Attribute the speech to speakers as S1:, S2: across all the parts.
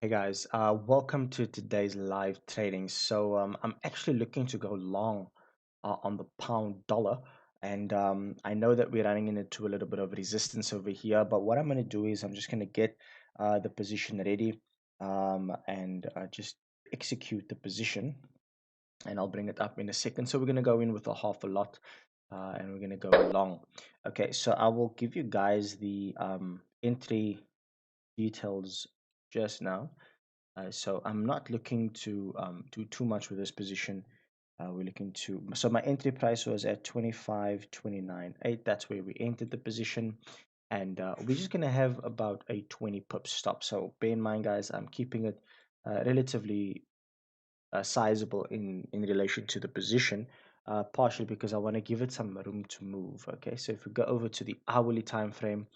S1: Hey guys, welcome to today's live trading. I'm actually looking to go long on the pound dollar, and I know that we're running into a little bit of resistance over here. But what I'm going to do is I'm just going to get the position ready and just execute the position, and I'll bring it up in a second. So we're going to go in with a half a lot, and we're going to go long. Okay, so I will give you guys the entry details just now. So I'm not looking to do too much with this position. We're looking to, so my entry price was at 25.29.8. That's where we entered the position. And we're just going to have about a 20 pip stop. So bear in mind, guys, I'm keeping it relatively sizable in relation to the position, partially because I want to give it some room to move. Okay, so if we go over to the hourly time frame,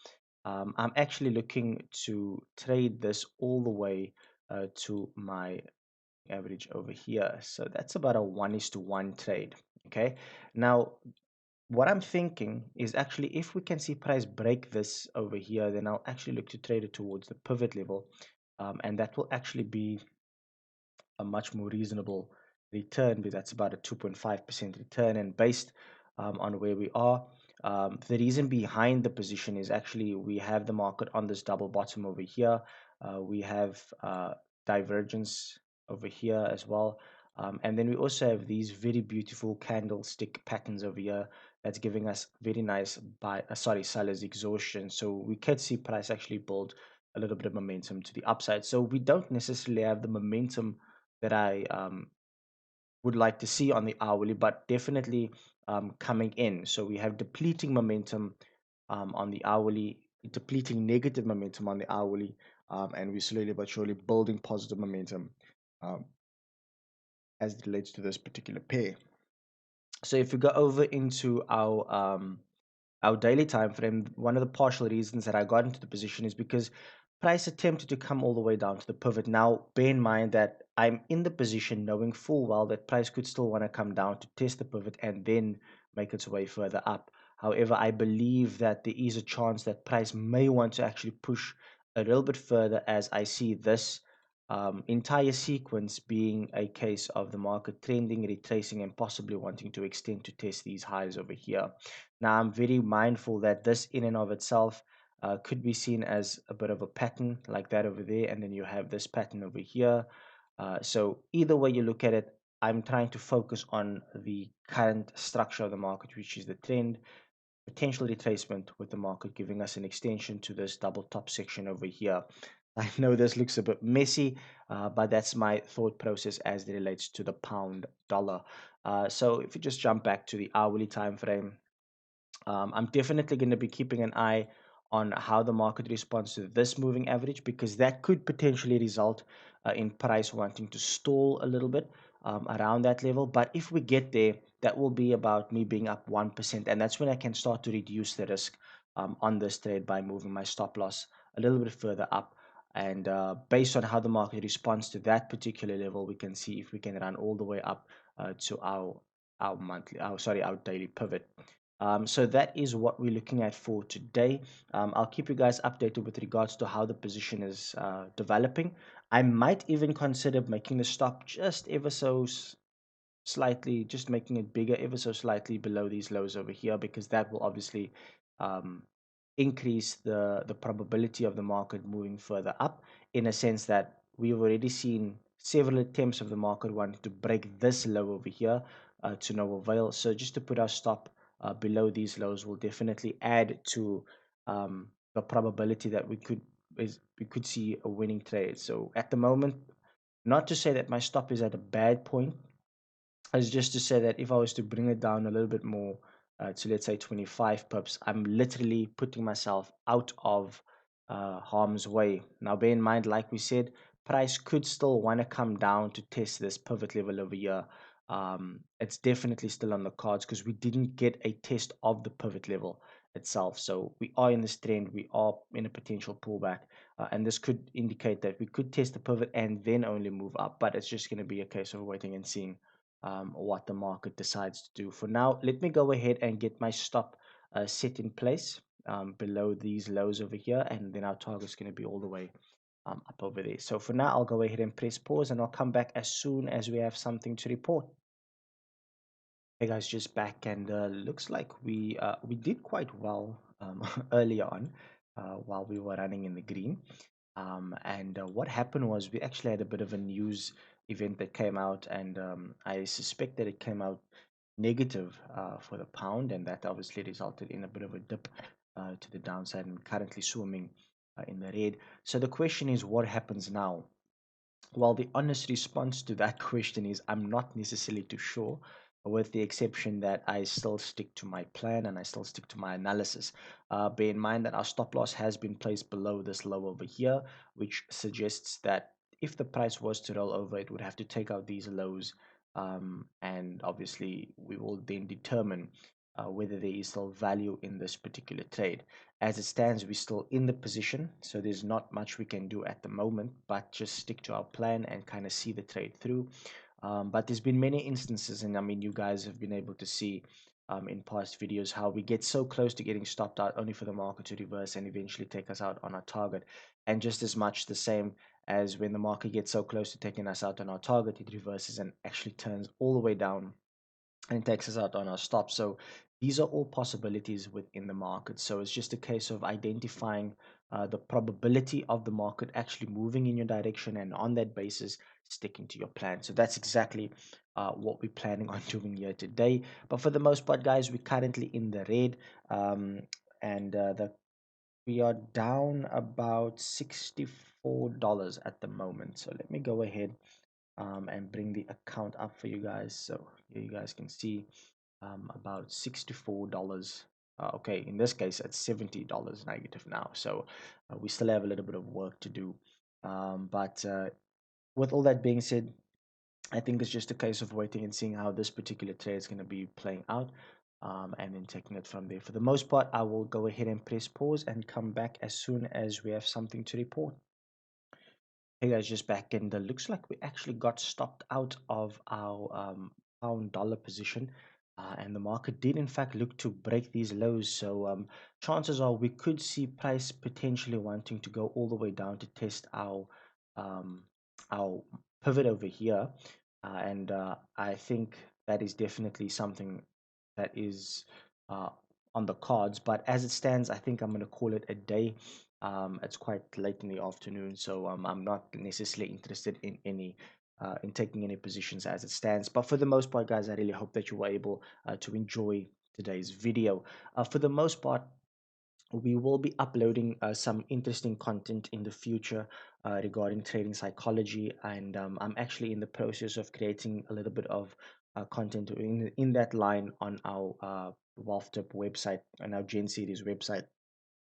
S1: I'm actually looking to trade this all the way to my average over here. So that's about a 1:1 trade. Okay. Now, what I'm thinking is actually if we can see price break this over here, then I'll actually look to trade it towards the pivot level. And that will actually be a much more reasonable return, because that's about a 2.5% return. And based on where we are, the reason behind the position is actually we have the market on this double bottom over here. We have divergence over here as well. And then we also have these very beautiful candlestick patterns over here that's giving us very nice sellers exhaustion. So we could see price actually build a little bit of momentum to the upside. So we don't necessarily have the momentum that I would like to see on the hourly, but definitely coming in. So we have depleting momentum on the hourly, depleting negative momentum on the hourly, and we're slowly but surely building positive momentum um, as it relates to this particular pair. So if we go over into our daily time frame, one of the partial reasons that I got into the position is because price attempted to come all the way down to the pivot. Now, bear in mind that I'm in the position knowing full well that price could still want to come down to test the pivot and then make its way further up. However, I believe that there is a chance that price may want to actually push a little bit further, as I see this entire sequence being a case of the market trending, retracing, and possibly wanting to extend to test these highs over here. Now, I'm very mindful that this, in and of itself, could be seen as a bit of a pattern like that over there, and then you have this pattern over here. So, either way you look at it, I'm trying to focus on the current structure of the market, which is the trend, potential retracement with the market giving us an extension to this double top section over here. I know this looks a bit messy, but that's my thought process as it relates to the pound dollar. So if you just jump back to the hourly time frame, I'm definitely going to be keeping an eye on how the market responds to this moving average, because that could potentially result in price wanting to stall a little bit around that level. But if we get there, that will be about me being up 1%. And that's when I can start to reduce the risk on this trade by moving my stop loss a little bit further up. And based on how the market responds to that particular level, we can see if we can run all the way up to our daily pivot. So that is what we're looking at for today. I'll keep you guys updated with regards to how the position is developing. I might even consider making the stop just ever so slightly, just making it bigger, ever so slightly below these lows over here, because that will obviously um, increase the probability of the market moving further up, in a sense that we've already seen several attempts of the market wanting to break this low over here to no avail. So just to put our stop below these lows will definitely add to the probability that we could see a winning trade. So at the moment, not to say that my stop is at a bad point, is just to say that if I was to bring it down a little bit more to, let's say, 25 pips, I'm literally putting myself out of harm's way. Now, bear in mind, like we said, price could still want to come down to test this pivot level over here. It's definitely still on the cards because we didn't get a test of the pivot level itself. So we are in this trend, we are in a potential pullback, and this could indicate that we could test the pivot and then only move up, but it's just going to be a case of waiting and seeing what the market decides to do. For now, let me go ahead and get my stop set in place below these lows over here, and then our target is going to be all the way up over there. So for now, I'll go ahead and press pause, and I'll come back as soon as we have something to report. Hey guys, just back, and looks like we did quite well earlier on while we were running in the green. And what happened was we actually had a bit of a news event that came out, and I suspect that it came out negative for the pound, and that obviously resulted in a bit of a dip to the downside, and currently swimming in the red. So the question is, what happens now? Well, the honest response to that question is I'm not necessarily too sure, with the exception that I still stick to my plan and I still stick to my analysis. Bear in mind that our stop loss has been placed below this low over here, which suggests that if the price was to roll over, it would have to take out these lows. And obviously, we will then determine whether there is still value in this particular trade. As it stands, we're still in the position, so there's not much we can do at the moment, but just stick to our plan and kind of see the trade through. But there's been many instances, and I mean, you guys have been able to see in past videos how we get so close to getting stopped out only for the market to reverse and eventually take us out on our target. And just as much the same as when the market gets so close to taking us out on our target, it reverses and actually turns all the way down and it takes us out on our stop. So these are all possibilities within the market. So it's just a case of identifying the probability of the market actually moving in your direction, and on that basis, sticking to your plan. So that's exactly what we're planning on doing here today. But for the most part, guys, we're currently in the red, and we are down about $64 at the moment. So let me go ahead and bring the account up for you guys, so here you guys can see about $64. Okay, in this case it's $70 negative now, so we still have a little bit of work to do, but with all that being said, I think it's just a case of waiting and seeing how this particular trade is going to be playing out, and then taking it from there. For the most part, I will go ahead and press pause and come back as soon as we have something to report. Hey guys, just back, and looks like we actually got stopped out of our pound dollar position, and the market did in fact look to break these lows. So chances are we could see price potentially wanting to go all the way down to test um, our pivot over here, and I think that is definitely something that is uh, on the cards. But as it stands, I think I'm going to call it a day. It's quite late in the afternoon, so I'm not necessarily interested in any in taking any positions as it stands. But for the most part, guys, I really hope that you were able to enjoy today's video. For the most part, we will be uploading some interesting content in the future regarding trading psychology, and I'm actually in the process of creating a little bit of content in that line on our Wealth Tip website and our Gen Series website.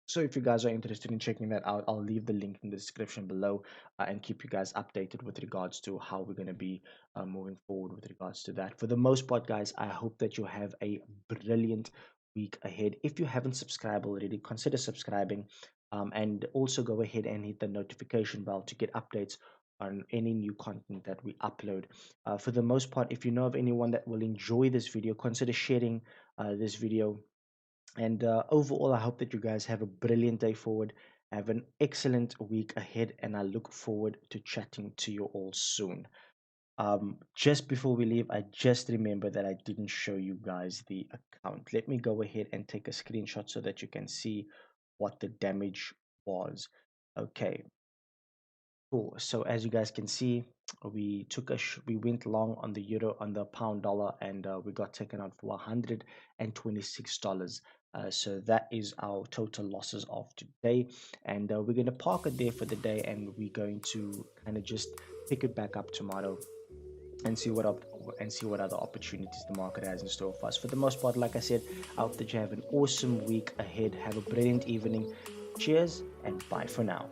S1: So if you guys are interested in checking that out, I'll leave the link in the description below, and keep you guys updated with regards to how we're going to be moving forward with regards to that. For the most part, guys, I hope that you have a brilliant week ahead. If you haven't subscribed already, consider subscribing, and also go ahead and hit the notification bell to get updates on any new content that we upload. For the most part, if you know of anyone that will enjoy this video, consider sharing this video, and overall, I hope that you guys have a brilliant day forward. Have an excellent week ahead, and I look forward to chatting to you all soon. Just before we leave, I just remember that I didn't show you guys the account. Let me go ahead and take a screenshot so that you can see what the damage was. Okay, cool. So as you guys can see, we went long on the euro, on the pound dollar, and we got taken out for $126. So that is our total losses of today, and we're going to park it there for the day, and we're going to kind of just pick it back up tomorrow and see what other opportunities the market has in store for us. For the most part, like I said, I hope that you have an awesome week ahead. Have a brilliant evening. Cheers and bye for now.